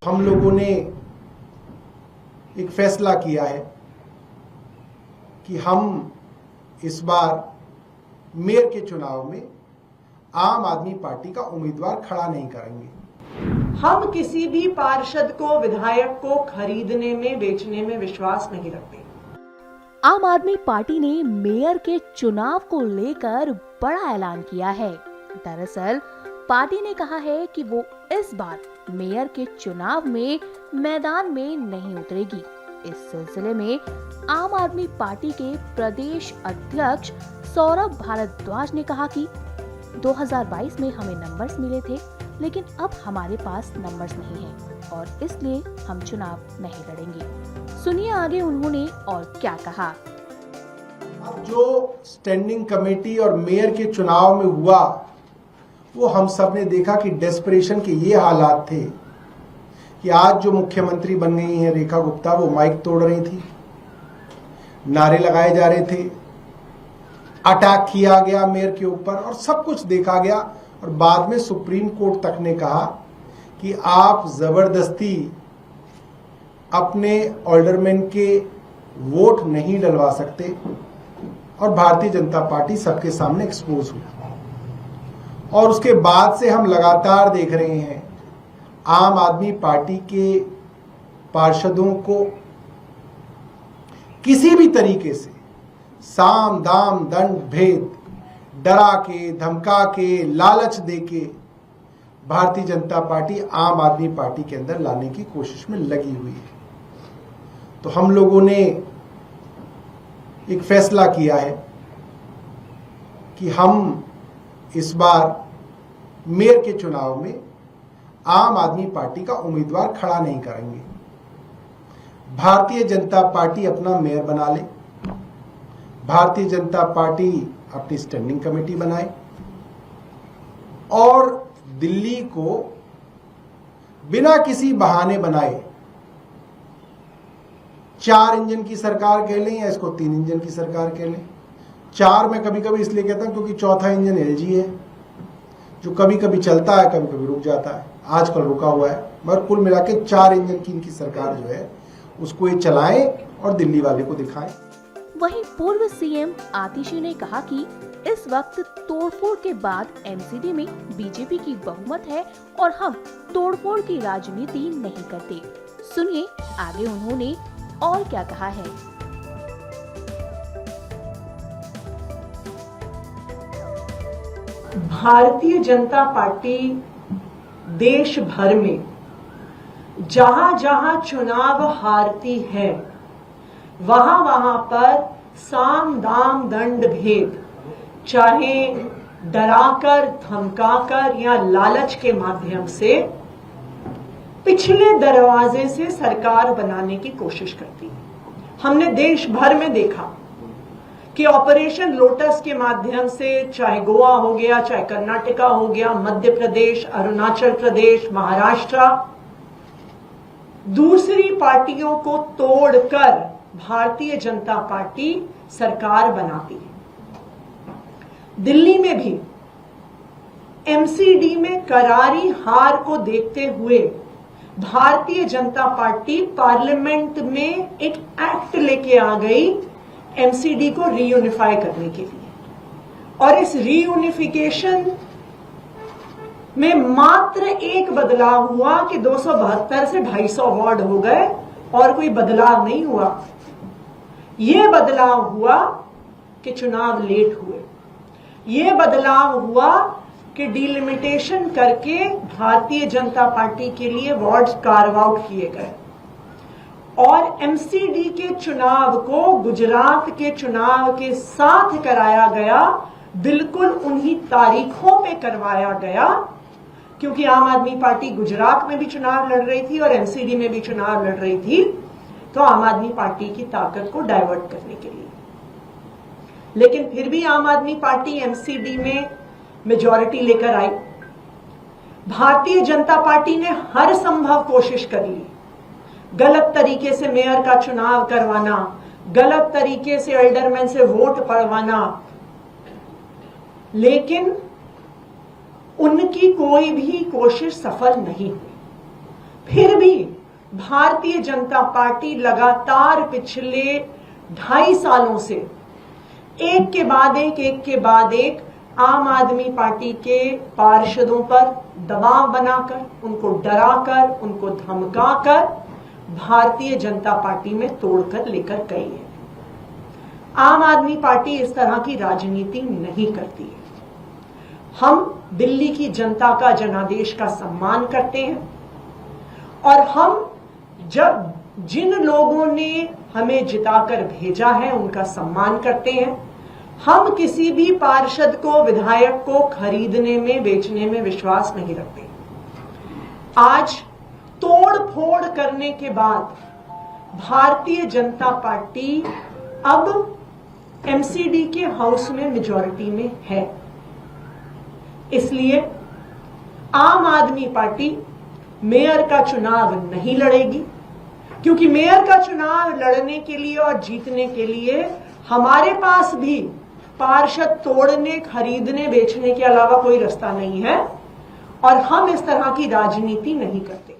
हम लोगों ने एक फैसला किया है कि हम इस बार मेयर के चुनाव में आम आदमी पार्टी का उम्मीदवार खड़ा नहीं करेंगे। हम किसी भी पार्षद को, विधायक को खरीदने में, बेचने में विश्वास नहीं रखते। आम आदमी पार्टी ने मेयर के चुनाव को लेकर बड़ा ऐलान किया है। दरअसल पार्टी ने कहा है कि वो इस बार मेयर के चुनाव में मैदान में नहीं उतरेगी। इस सिलसिले में आम आदमी पार्टी के प्रदेश अध्यक्ष सौरभ भारद्वाज ने कहा कि 2022 में हमें नंबर्स मिले थे, लेकिन अब हमारे पास नंबर्स नहीं हैं और इसलिए हम चुनाव नहीं लड़ेंगे। सुनिए आगे उन्होंने और क्या कहा। अब जो स्टैंडिंग कमेटी और मेयर के चुनाव में हुआ वो हम सब ने देखा कि डेस्परेशन के ये हालात थे कि आज जो मुख्यमंत्री बन गई हैं रेखा गुप्ता, वो माइक तोड़ रही थी, नारे लगाए जा रहे थे, अटैक किया गया मेयर के ऊपर और सब कुछ देखा गया। और बाद में सुप्रीम कोर्ट तक ने कहा कि आप जबरदस्ती अपने ऑल्डरमैन के वोट नहीं डलवा सकते और भारतीय जनता पार्टी सबके सामने एक्सपोज हुई। और उसके बाद से हम लगातार देख रहे हैं आम आदमी पार्टी के पार्षदों को किसी भी तरीके से साम दाम दंड भेद, डरा के, धमका के, लालच दे के भारतीय जनता पार्टी आम आदमी पार्टी के अंदर लाने की कोशिश में लगी हुई है। तो हम लोगों ने एक फैसला किया है कि हम इस बार मेयर के चुनाव में आम आदमी पार्टी का उम्मीदवार खड़ा नहीं करेंगे। भारतीय जनता पार्टी अपना मेयर बना ले, भारतीय जनता पार्टी अपनी स्टैंडिंग कमेटी बनाए और दिल्ली को बिना किसी बहाने बनाए 4 इंजन की सरकार कह लें या इसको 3 इंजन की सरकार कह लें। 4 में कभी कभी इसलिए कहता हूं क्योंकि चौथा इंजन एलजी है जो कभी कभी चलता है, कभी कभी रुक जाता है, आजकल रुका हुआ है, मगर कुल मिला के 4 इंजन की इनकी सरकार जो है उसको ये चलाएं और दिल्ली वाले को दिखाएं। वहीं पूर्व सीएम आतिशी ने कहा कि इस वक्त तोड़फोड़ के बाद एमसीडी में बीजेपी की बहुमत है और हम तोड़फोड़ की राजनीति नहीं करते। सुनिए आगे उन्होंने और क्या कहा है। भारतीय जनता पार्टी देश भर में जहां जहां चुनाव हारती है वहां वहां पर साम दाम दंड भेद, चाहे डराकर, धमकाकर या लालच के माध्यम से पिछले दरवाजे से सरकार बनाने की कोशिश करती है। हमने देश भर में देखा कि ऑपरेशन लोटस के माध्यम से चाहे गोवा हो गया, चाहे कर्नाटका हो गया, मध्य प्रदेश, अरुणाचल प्रदेश, महाराष्ट्र, दूसरी पार्टियों को तोड़कर भारतीय जनता पार्टी सरकार बनाती है। दिल्ली में भी एमसीडी में करारी हार को देखते हुए भारतीय जनता पार्टी पार्लियामेंट में एक एक्ट लेके आ गई एमसीडी को रीयूनिफाई करने के लिए। और इस रीयूनिफिकेशन में मात्र एक बदलाव हुआ कि 272 से 250 वार्ड हो गए और कोई बदलाव नहीं हुआ। यह बदलाव हुआ कि चुनाव लेट हुए, यह बदलाव हुआ कि डिलिमिटेशन करके भारतीय जनता पार्टी के लिए वार्ड कार्व आउट किए गए और एमसीडी के चुनाव को गुजरात के चुनाव के साथ कराया गया, बिल्कुल उन्हीं तारीखों पे करवाया गया, क्योंकि आम आदमी पार्टी गुजरात में भी चुनाव लड़ रही थी और एमसीडी में भी चुनाव लड़ रही थी, तो आम आदमी पार्टी की ताकत को डाइवर्ट करने के लिए। लेकिन फिर भी आम आदमी पार्टी एमसीडी में मेजॉरिटी लेकर आई। भारतीय जनता पार्टी ने हर संभव कोशिश कर ली, गलत तरीके से मेयर का चुनाव करवाना, गलत तरीके से एल्डरमैन से वोट पड़वाना, लेकिन उनकी कोई भी कोशिश सफल नहीं हुई। फिर भी भारतीय जनता पार्टी लगातार पिछले 2.5 सालों से एक के बाद एक आम आदमी पार्टी के पार्षदों पर दबाव बनाकर, उनको डराकर, उनको धमकाकर भारतीय जनता पार्टी में तोड़कर लेकर गई है। आम आदमी पार्टी इस तरह की राजनीति नहीं करती है। हम दिल्ली की जनता का जनादेश का सम्मान करते हैं और हम जब जिन लोगों ने हमें जिताकर भेजा है उनका सम्मान करते हैं। हम किसी भी पार्षद को, विधायक को खरीदने में, बेचने में विश्वास नहीं रखते। आज तोड़ फोड़ करने के बाद भारतीय जनता पार्टी अब एमसीडी के हाउस में मेजॉरिटी में है। इसलिए आम आदमी पार्टी मेयर का चुनाव नहीं लड़ेगी, क्योंकि मेयर का चुनाव लड़ने के लिए और जीतने के लिए हमारे पास भी पार्षद तोड़ने, खरीदने, बेचने के अलावा कोई रास्ता नहीं है और हम इस तरह की राजनीति नहीं करते।